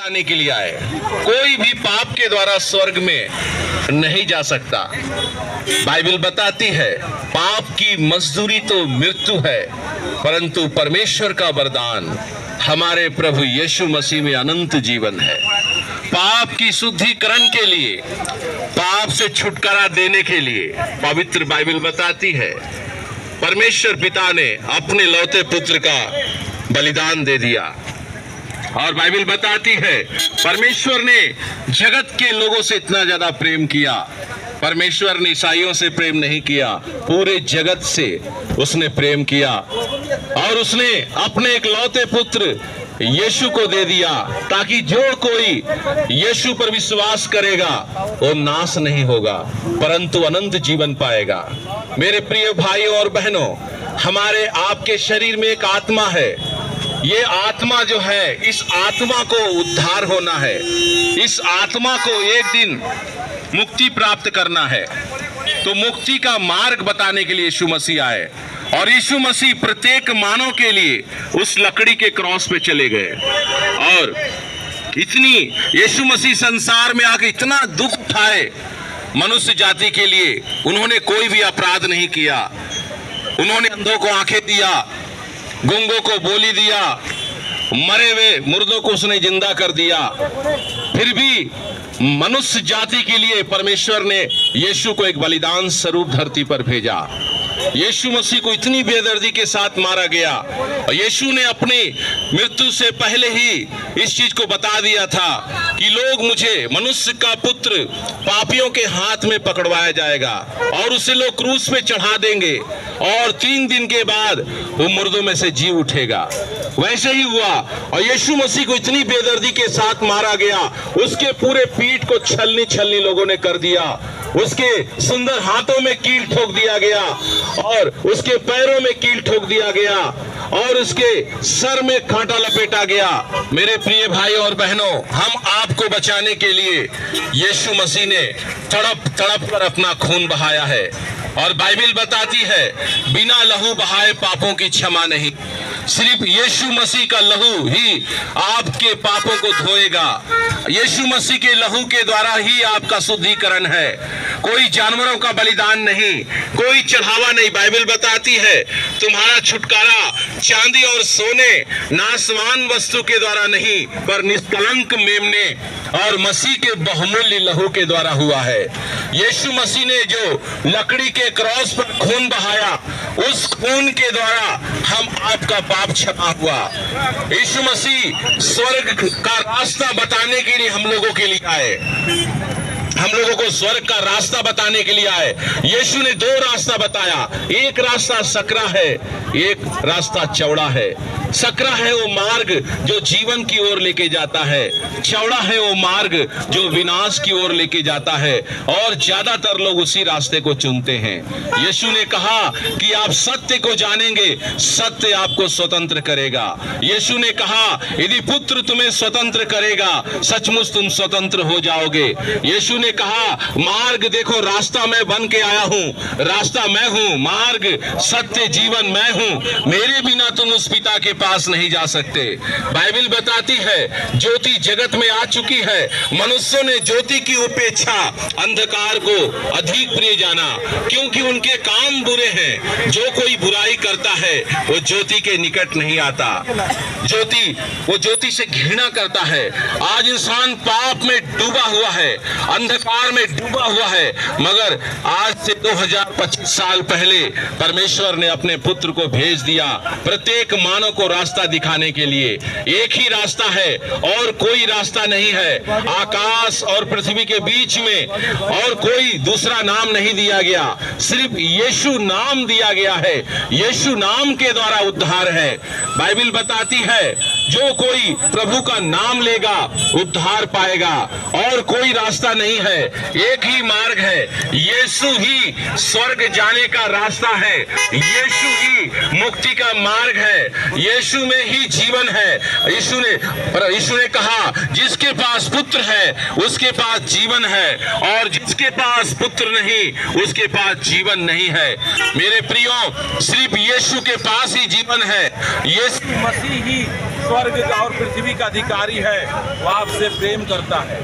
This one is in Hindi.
बताने के लिए आए। कोई भी पाप के द्वारा स्वर्ग में नहीं जा सकता। बाइबल बताती है पाप की मजदूरी तो मृत्यु है, परंतु परमेश्वर का वरदान हमारे प्रभु यीशु मसीह में अनंत जीवन है। पाप की शुद्धिकरण के लिए, पाप से छुटकारा देने के लिए पवित्र बाइबल बताती है परमेश्वर पिता ने अपने लौते पुत्र का बलिदान दे दिया। और बाइबल बताती है परमेश्वर ने जगत के लोगों से इतना ज्यादा प्रेम किया। परमेश्वर ने ईसाइयों से प्रेम नहीं किया, पूरे जगत से उसने प्रेम किया और उसने अपने एक लौते पुत्र यीशु को दे दिया, ताकि जो कोई यीशु पर विश्वास करेगा वो नाश नहीं होगा परंतु अनंत जीवन पाएगा। मेरे प्रिय भाइयों और बहनों, हमारे आपके शरीर में एक आत्मा है। ये आत्मा जो है, इस आत्मा को उद्धार होना है। इस आत्मा को एक दिन मुक्ति प्राप्त करना है। तो मुक्ति का मार्ग बताने के लिए यीशु मसीह आए और यीशु मसीह प्रत्येक मानव के लिए उस लकड़ी के क्रॉस पे चले गए। और इतनी यीशु मसीह संसार में आके इतना दुख उठाए मनुष्य जाति के लिए। उन्होंने कोई भी अपराध नहीं किया। उन्होंने अंधों को आंखें दिया, गूंगों को बोली दिया, मरे हुए मुर्दों को उसने जिंदा कर दिया। फिर भी मनुष्य जाति के लिए परमेश्वर ने यीशु को एक बलिदान स्वरूप धरती पर भेजा। यीशु मसीह को इतनी बेदर्दी के साथ मारा गया और यीशु ने अपनी मृत्यु से पहले ही इस चीज को बता दिया था कि लोग मुझे, मनुष्य का पुत्र, पापियों के हाथ में पकड़वाया जाएगा और उसे लोग क्रूस पे चढ़ा देंगे और 3 दिन के बाद वो मुर्दों में से जी उठेगा। वैसे ही हुआ और यीशु मसीह को इतनी बेदर्दी के साथ मारा गया। उसके पूरे पीठ को छलनी छलनी लोगों ने कर दिया। उसके सुंदर हाथों में कील ठोक दिया गया और उसके पैरों में कील ठोक दिया गया और उसके सर में कांटा लपेटा गया। मेरे प्रिय भाई और बहनों, हम आपको बचाने के लिए यीशु मसीह ने तड़प तड़प कर अपना खून बहाया है। और बाइबल बताती है बिना लहू बहाए पापों की क्षमा नहीं। सिर्फ यीशु मसीह का लहू ही आपके पापों को धोएगा। यीशु मसीह के लहू के द्वारा ही आपका शुद्धिकरण है। कोई जानवरों का बलिदान नहीं, कोई चढ़ावा नहीं। बाइबल बताती है तुम्हारा छुटकारा चांदी और सोने, नाशवान वस्तु के द्वारा नहीं, पर निष्कलंक मेमने और मसीह के बहुमूल्य लहू के द्वारा हुआ है। यीशु मसीह ने जो लकड़ी के क्रॉस पर खून बहाया, उस खून के द्वारा हम आपका पाप क्षमा हुआ। यीशु मसीह स्वर्ग का रास्ता बताने के लिए हम लोगों के लिए आए। हम लोगों को स्वर्ग का रास्ता बताने के लिए आए। यीशु ने 2 रास्ता बताया। एक रास्ता सकरा है, एक रास्ता चौड़ा है। सकरा है वो मार्ग जो जीवन की ओर लेके जाता है, चौड़ा है वो मार्ग जो विनाश की ओर लेके जाता है और ज्यादातर लोग उसी रास्ते को चुनते हैं। यीशु ने कहा कि आप सत्य को जानेंगे, सत्य आपको स्वतंत्र करेगा। यीशु ने कहा यदि पुत्र तुम्हें स्वतंत्र करेगा, सचमुच तुम स्वतंत्र हो जाओगे। यीशु ने कहा मार्ग देखो, रास्ता मैं बन के आया हूं, रास्ता मैं हूं, मार्ग सत्य जीवन मैं हूं, मेरे बिना तुम उस पिता के पास नहीं जा सकते। बाइबल बताती है ज्योति जगत में आ चुकी है, मनुष्यों ने ज्योति की उपेक्षा अंधकार को अधिक प्रिय जाना, क्योंकि उनके काम बुरे हैं। जो कोई बुराई करता है वो ज्योति के निकट नहीं आता। वो ज्योति से घृणा करता है। आज इंसान पाप में डूबा हुआ है, अंधकार में डूबा हुआ है, मगर आज से 2025 साल पहले परमेश्वर ने अपने पुत्र को भेज दिया प्रत्येक मानव को रास्ता दिखाने के लिए। एक ही रास्ता है और कोई रास्ता नहीं है। आकाश और पृथ्वी के बीच में और कोई दूसरा नाम नहीं दिया गया, सिर्फ यीशु नाम दिया गया है। यीशु नाम के द्वारा उद्धार है। बाइबल बताती है जो कोई प्रभु का नाम लेगा उद्धार पाएगा और कोई रास्ता नहीं है, एक ही मार्ग है। यीशु ही स्वर्ग जाने का रास्ता है, यीशु ही मुक्ति का मार्ग है, यीशु में ही जीवन है। यीशु ने कहा जिसके पास पुत्र है उसके पास जीवन है और जिसके पास पुत्र नहीं उसके पास जीवन नहीं है। मेरे प्रियो, सिर्फ यीशु के पास ही जीवन है। यीशु मसीह ही स्वर्ग और पृथ्वी का अधिकारी है, वो आपसे प्रेम करता है।